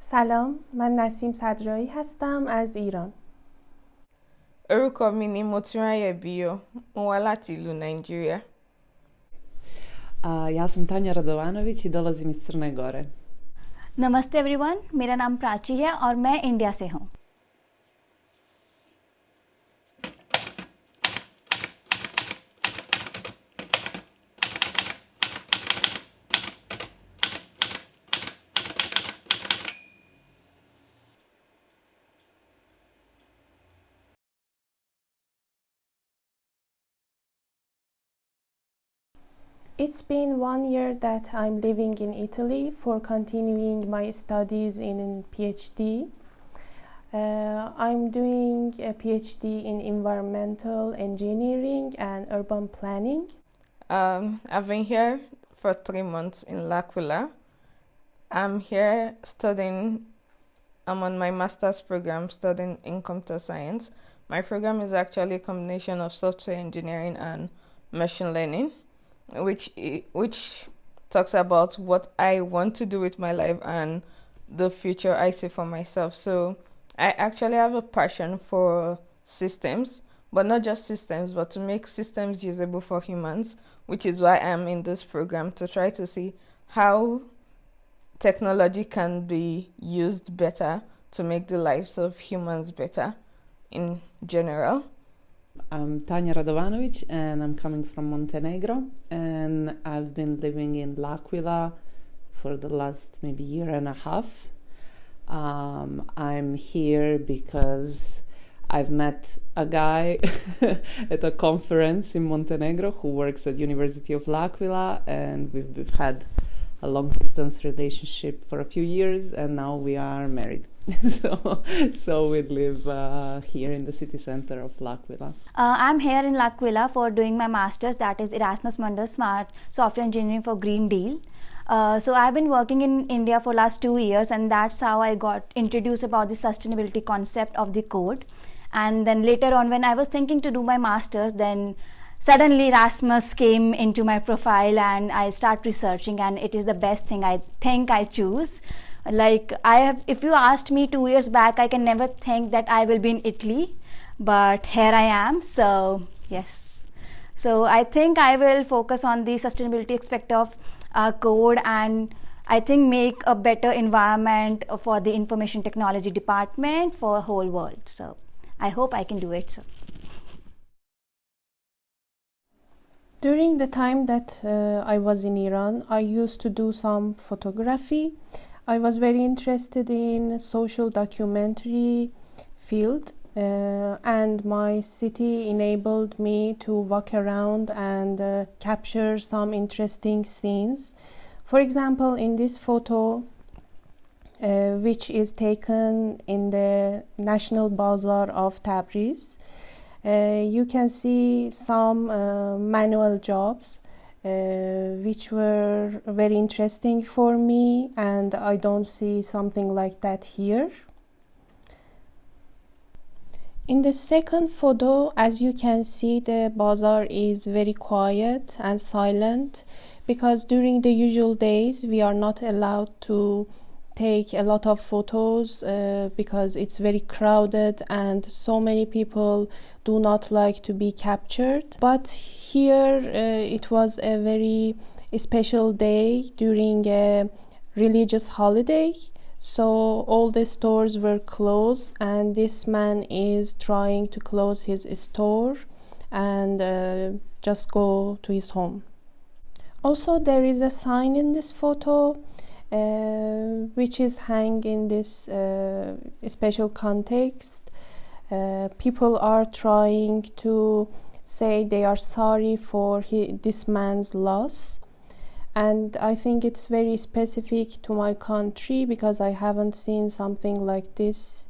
سلام، من نسیم صدرایی هستم از ایران. Orúkọ mi ni Motunrajo, mo wá láti ìlú Nàìjíríà. Ja sam Tanja Radovanović i dolazim iz Crne Gore. नमस्ते everyone, मेरा नाम प्राची है और मैं India से हूँ. It's been 1 year that I'm living in Italy for continuing my studies in PhD. I'm doing a PhD in environmental engineering and urban planning. I've been here for 3 months in L'Aquila. I'm here studying. I'm on my master's program studying in computer science. My program is actually a combination of software engineering and machine learning, which talks about what I want to do with my life and the future I see for myself. So I actually have a passion for systems, but not just systems, but to make systems usable for humans, which is why I'm in this program, to try to see how technology can be used better to make the lives of humans better in general. I'm Tanja Radovanović and I'm coming from Montenegro, and I've been living in L'Aquila for the last maybe year and a half. I'm here because I've met a guy at a conference in Montenegro who works at University of L'Aquila, and we've had a long distance relationship for a few years, and now we are married. so we live here in the city center of L'Aquila. I'm here in L'Aquila for doing my master's, that is Erasmus Mundus Smart Software Engineering for Green Deal. So I've been working in India for last 2 years, and that's how I got introduced about the sustainability concept of the code. And then later on, when I was thinking to do my master's, then suddenly Erasmus came into my profile and I start researching, and it is the best thing I think I choose. Like if you asked me 2 years back, I can never think that I will be in Italy, but here I am. So yes, so I think I will focus on the sustainability aspect of code, and I think make a better environment for the information technology department for whole world. So I hope I can do it. So During the time that I was in Iran, I used to do some photography. I was very interested in social documentary field, and my city enabled me to walk around and capture some interesting scenes. For example, in this photo, which is taken in the National Bazaar of Tabriz, you can see some manual jobs which were very interesting for me, and I don't see something like that here. In the second photo, as you can see, the bazaar is very quiet and silent, because during the usual days we are not allowed to take a lot of photos because it's very crowded and so many people do not like to be captured. But here it was a very special day during a religious holiday, so all the stores were closed, and this man is trying to close his store and just go to his home. Also, there is a sign in this photo which is hang in this special context. People are trying to say they are sorry for this man's loss, and I think it's very specific to my country because I haven't seen something like this.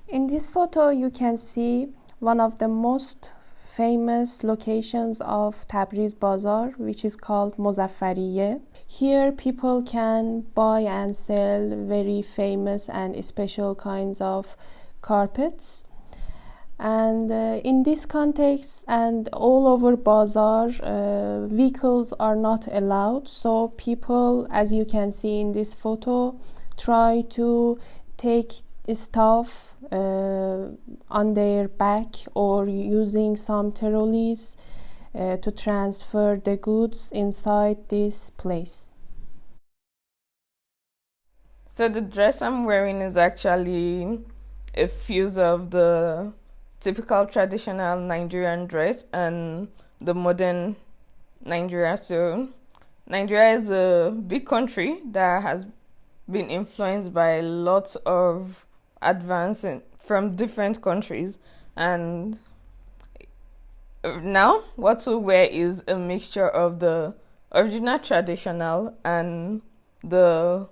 In this photo you can see one of the most famous locations of Tabriz Bazaar, which is called Muzaffariye. Here people can buy and sell very famous and special kinds of carpets. And in this context and all over Bazaar, vehicles are not allowed. So people, as you can see in this photo, try to take stuff on their back or using some trolleys to transfer the goods inside this place. So the dress I'm wearing is actually a fuse of the typical traditional Nigerian dress and the modern Nigeria. So Nigeria is a big country that has been influenced by lots of advances from different countries, and now what we wear is a mixture of the original traditional and the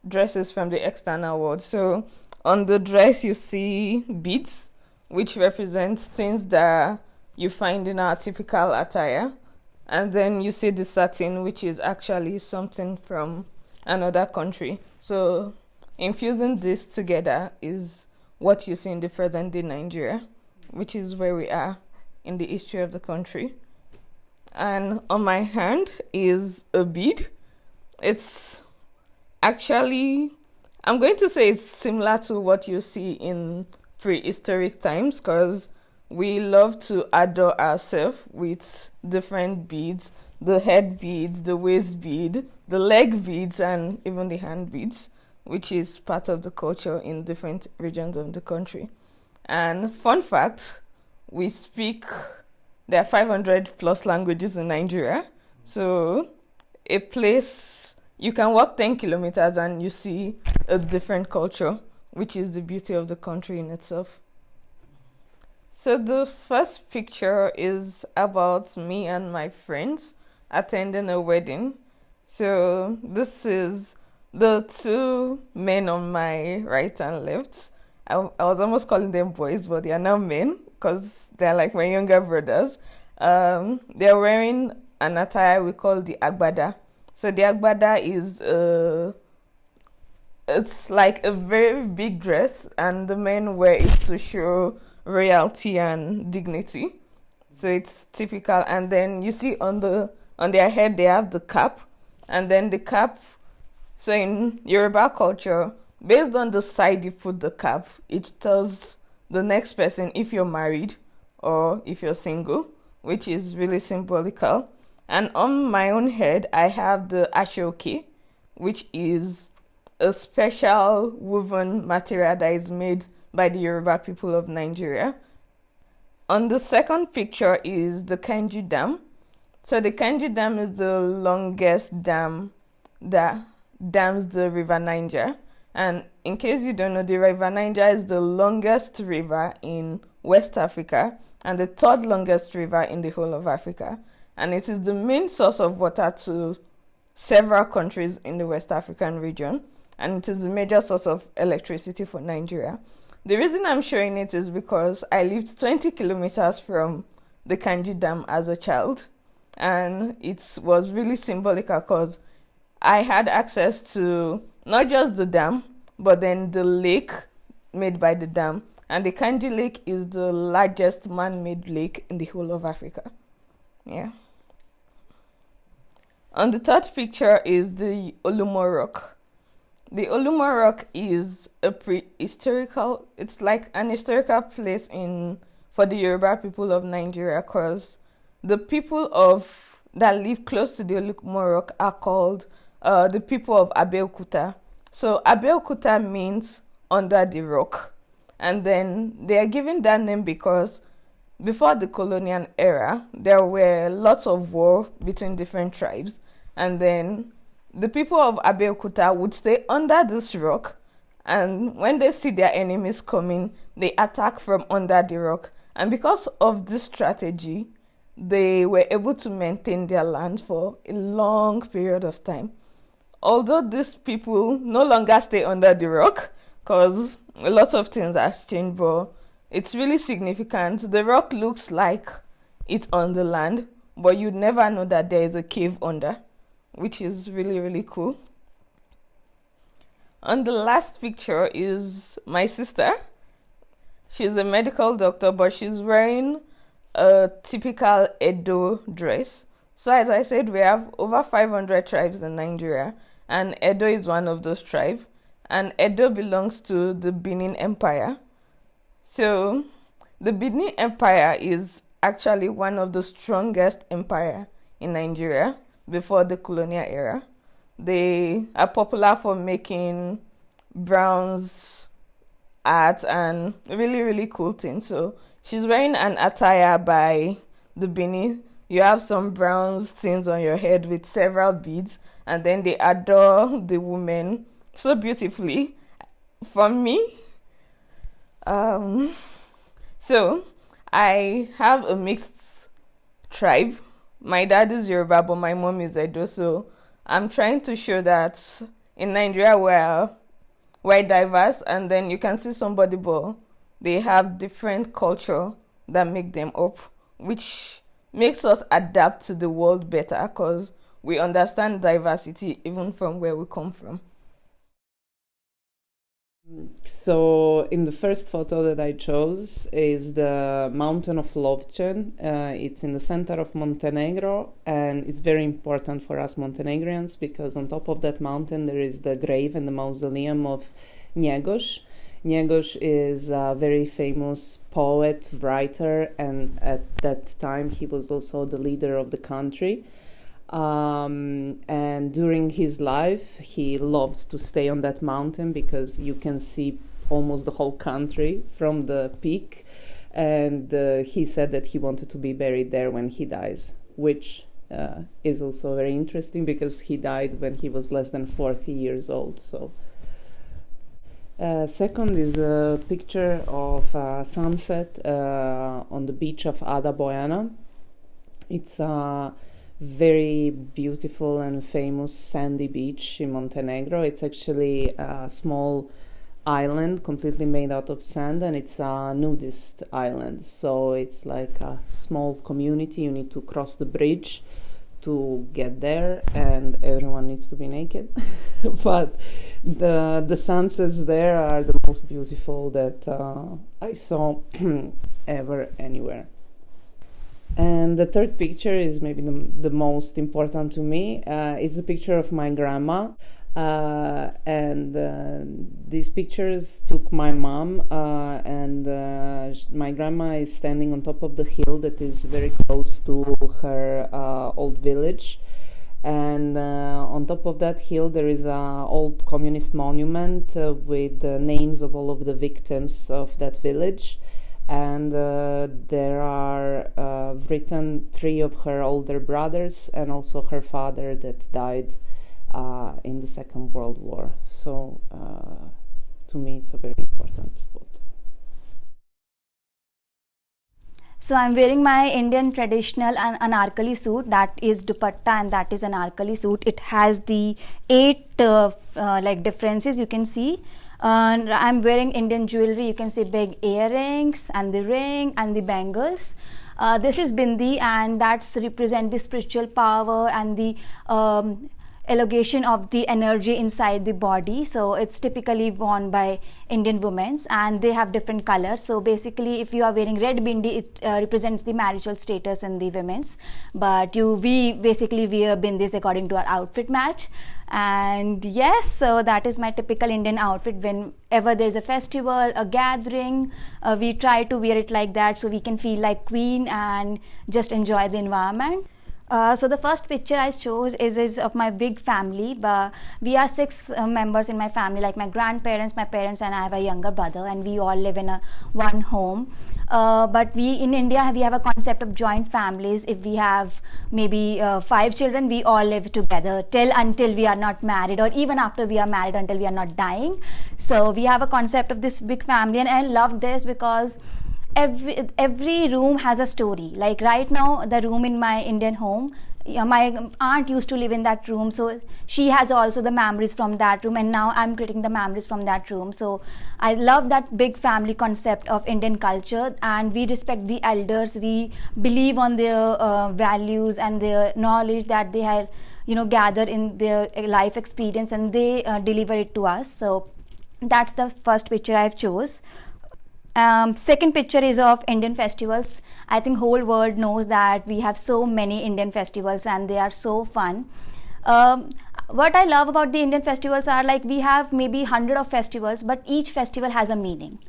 dresses from the external world. So on the dress you see beads, which represent things that you find in our typical attire, and then you see the satin, which is actually something from another country. So infusing this together is what you see in the present day Nigeria, which is where we are in the history of the country. And on my hand is a bead. It's actually, I'm going to say it's similar to what you see in prehistoric times, because we love to adorn ourselves with different beads, the head beads, the waist bead, the leg beads, and even the hand beads, which is part of the culture in different regions of the country. And fun fact, there are 500 plus languages in Nigeria. So a place, you can walk 10 kilometers and you see a different culture, which is the beauty of the country in itself. So the first picture is about me and my friends attending a wedding. So this is the two men on my right and left. I was almost calling them boys, but they are now men because they're like my younger brothers. They're wearing an attire we call the agbada. So the agbada is it's like a very big dress, and the men wear it to show royalty and dignity. So it's typical. And then you see on their head they have the cap, and then the cap. So in Yoruba culture, based on the side you put the cap, it tells the next person if you're married or if you're single, which is really symbolical. And on my own head, I have the ashoke, which is a special woven material that is made by the Yoruba people of Nigeria. On the second picture is the Kainji Dam. So the Kainji Dam is the longest dam that dams the River Niger. And in case you don't know, the River Niger is the longest river in West Africa and the third longest river in the whole of Africa. And it is the main source of water to several countries in the West African region. And it is the major source of electricity for Nigeria. The reason I'm showing it is because I lived 20 kilometers from the Kainji Dam as a child. And it was really symbolic because I had access to not just the dam, but then the lake made by the dam. And the Kainji Lake is the largest man-made lake in the whole of Africa. Yeah. On the third picture is the Olumo Rock. The Olumo Rock is a prehistorical, it's like an historical place for the Yoruba people of Nigeria, because the people that live close to the Olumo Rock are called the people of Abeokuta. So Abeokuta means under the rock. And then they are given that name because before the colonial era, there were lots of war between different tribes. And then the people of Abeokuta would stay under this rock. And when they see their enemies coming, they attack from under the rock. And because of this strategy, they were able to maintain their land for a long period of time. Although these people no longer stay under the rock, because a lot of things have changed, but it's really significant. The rock looks like it's on the land, but you'd never know that there is a cave under, which is really, really cool. On the last picture is my sister. She's a medical doctor, but she's wearing a typical Edo dress. So as I said, we have over 500 tribes in Nigeria, and Edo is one of those tribes. And Edo belongs to the Benin Empire. So the Benin Empire is actually one of the strongest empire in Nigeria before the colonial era. They are popular for making bronze art and really, really cool things. So she's wearing an attire by the Benin. You have some bronze things on your head with several beads, and then they adore the woman so beautifully. For me, so I have a mixed tribe. My dad is Yoruba, but my mom is Edo. So I'm trying to show that in Nigeria we're diverse, and then you can see somebody, but they have different culture that make them up, which makes us adapt to the world better because we understand diversity even from where we come from. So in the first photo that I chose is the mountain of Lovćen. It's in the center of Montenegro, and it's very important for us Montenegrins because on top of that mountain there is the grave and the mausoleum of Njegoš. Njegoš is a very famous poet, writer, and at that time he was also the leader of the country. And during his life, he loved to stay on that mountain because you can see almost the whole country from the peak. And he said that he wanted to be buried there when he dies, which is also very interesting because he died when he was less than 40 years old. So, second is the picture of sunset on the beach of Ada Bojana. It's a very beautiful and famous sandy beach in Montenegro. It's actually a small island completely made out of sand, and it's a nudist island. So it's like a small community. You need to cross the bridge to get there, and everyone needs to be naked. But the sunsets there are the most beautiful that I saw ever anywhere. And the third picture is maybe the most important to me. It's the picture of my grandma. And these pictures took my mom, and my grandma is standing on top of the hill that is very close to her old village. And on top of that hill there is an old communist monument with the names of all of the victims of that village. And there are written 3 of her older brothers and also her father that died in the Second World War. So to me it's a very important photo. So I'm wearing my Indian traditional anarkali suit, that is dupatta and that is anarkali suit. It has the 8 differences you can see. I'm wearing Indian jewelry. You can see big earrings and the ring and the bangles. This is bindi, and that's represent the spiritual power and the elongation of the energy inside the body. So it's typically worn by Indian women, and they have different colors. So basically, if you are wearing red bindi, it represents the marital status in the women's. But we basically wear bindis according to our outfit match. And yes, so that is my typical Indian outfit. Whenever there's a festival, a gathering, we try to wear it like that so we can feel like queen and just enjoy the environment. So the first picture I chose is of my big family. But we are 6 members in my family, like my grandparents, my parents, and I have a younger brother, and we all live in one home. But we in India, we have a concept of joint families. If we have maybe 5 children, we all live together until we are not married, or even after we are married until we are not dying. So we have a concept of this big family, and I love this because every room has a story. Like right now, the room in my Indian home, my aunt used to live in that room, so she has also the memories from that room, and now I'm creating the memories from that room. So I love that big family concept of Indian culture, and we respect the elders. We believe on their values and their knowledge that they have gathered in their life experience, and they deliver it to us. So that's the first picture I've chose. Second picture is of Indian festivals. I think whole world knows that we have so many Indian festivals and they are so fun. What I love about the Indian festivals are like we have maybe 100 of festivals, but each festival has a meaning.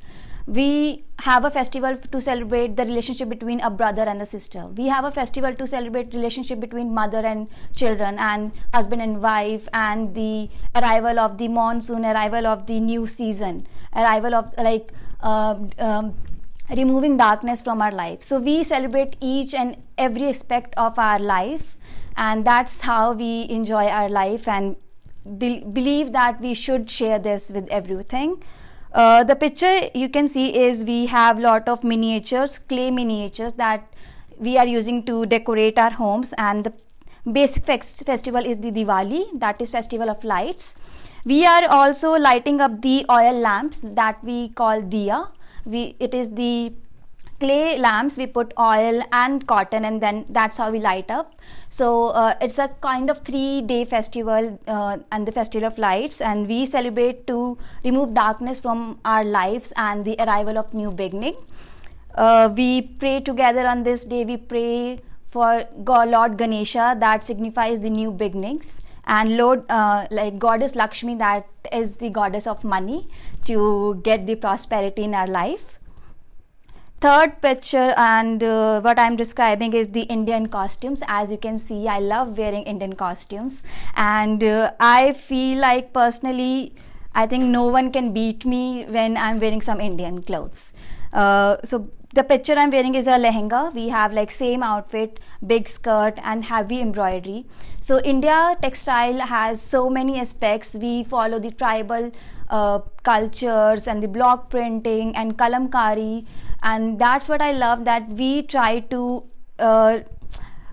We have a festival to celebrate the relationship between a brother and a sister. We have a festival to celebrate relationship between mother and children, and husband and wife, and the arrival of the monsoon, arrival of the new season, arrival of removing darkness from our life. So we celebrate each and every aspect of our life, and that's how we enjoy our life and believe that we should share this with everything. The picture you can see is we have lot of miniatures, clay miniatures that we are using to decorate our homes, and the basic festival is the Diwali, that is festival of lights. We are also lighting up the oil lamps that we call diya. It is the clay lamps, we put oil and cotton, and then that's how we light up. So it's a kind of 3-day festival, and the festival of lights, and we celebrate to remove darkness from our lives and the arrival of new beginning. We pray together on this day. We pray for Lord Ganesha, that signifies the new beginnings, and Lord Goddess Lakshmi, that is the goddess of money, to get the prosperity in our life. Third picture, and what I'm describing is the Indian costumes. As you can see, I love wearing Indian costumes, and I feel like personally, I think no one can beat me when I'm wearing some Indian clothes. So the picture I'm wearing is a lehenga. We have like same outfit, big skirt and heavy embroidery. So India textile has so many aspects. We follow the tribal cultures and the block printing and kalamkari, and that's what I love, that we try to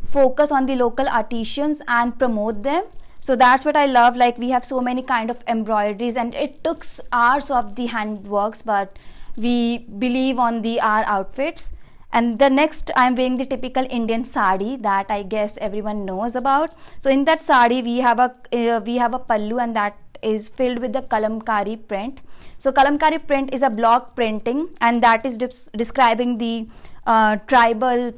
focus on the local artisans and promote them. So that's what I love, like we have so many kind of embroideries, and it took hours of the handworks, but we believe on our outfits. And the next, I'm wearing the typical Indian sari that I guess everyone knows about. So in that sari we have a pallu, and that is filled with the kalamkari print. So kalamkari print is a block printing, and that is describing the tribal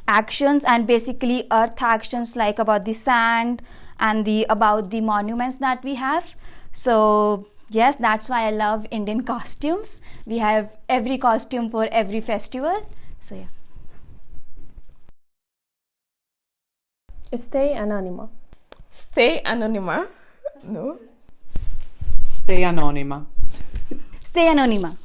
actions and basically earth actions, like about the sand and about the monuments that we have. So yes, that's why I love Indian costumes. We have every costume for every festival. So yeah. Stay anonima. Stay anonima. No. Stay anonima. Stay anonima.